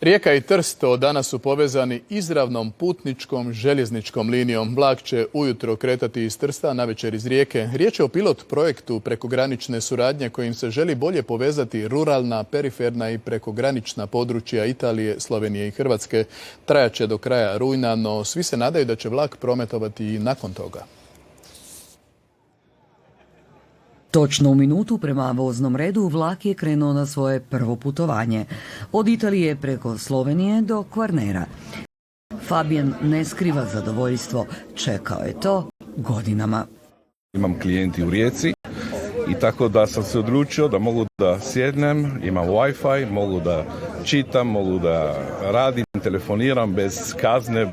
Rijeka i Trst od danas su povezani izravnom putničkom željezničkom linijom. Vlak će ujutro kretati iz Trsta, navečer iz Rijeke. Riječ je o pilot projektu prekogranične suradnje kojim se želi bolje povezati ruralna, periferna i prekogranična područja Italije, Slovenije i Hrvatske. Trajaće do kraja rujna, no svi se nadaju da će vlak prometovati i nakon toga. Točno u minutu prema voznom redu vlak je krenuo na svoje prvo putovanje. Od Italije preko Slovenije do Kvarnera. Fabijan ne skriva zadovoljstvo. Čekao je to godinama. Imam klijenti u Rijeci i tako da sam se odlučio da mogu da sjednem, imam Wi-Fi, mogu da čitam, mogu da radim, telefoniram bez kazne.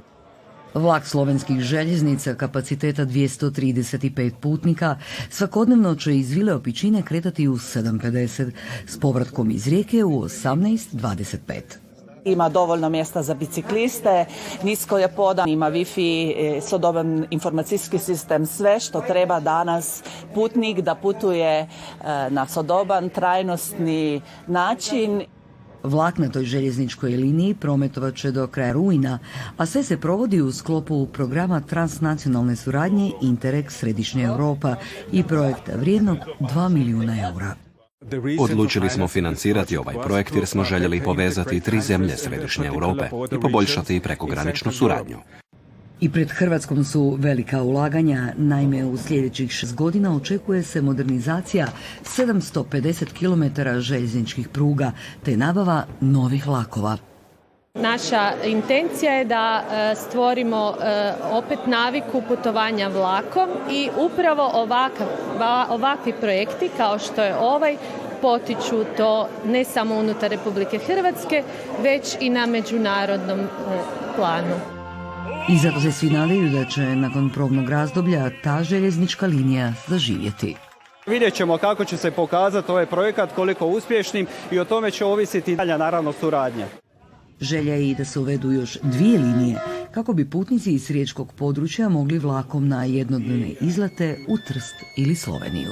Vlak slovenskih željeznica kapaciteta 235 putnika svakodnevno će iz Vile Opičine kretati u 7:50 s povratkom iz Rijeke u 18:25. Ima dovoljno mjesta za bicikliste, nisko je podan, ima Wi-Fi, sodoban informacijski sistem, sve što treba danas putnik da putuje na sodoban, trajnostni način. Vlak na toj željezničkoj liniji prometovat će do kraja rujna, a sve se provodi u sklopu programa transnacionalne suradnje Interreg Središnja Europa i projekta vrijednog 2 milijuna eura. Odlučili smo financirati ovaj projekt jer smo željeli povezati 3 zemlje Središnje Europe i poboljšati prekograničnu suradnju. I pred Hrvatskom su velika ulaganja, naime u sljedećih 6 godina očekuje se modernizacija 750 km željezničkih pruga te nabava novih vlakova. Naša intencija je da stvorimo opet naviku putovanja vlakom i upravo ovakvi projekti kao što je ovaj potiču to ne samo unutar Republike Hrvatske, već i na međunarodnom planu. I zato se svi nadaju da će nakon probnog razdoblja ta željeznička linija zaživjeti. Vidjet ćemo kako će se pokazati ovaj projekat, koliko uspješnim i o tome će ovisiti dalja naravno suradnja. Želja je i da se uvedu još 2 linije kako bi putnici iz riječkog područja mogli vlakom na jednodnevne izlete u Trst ili Sloveniju.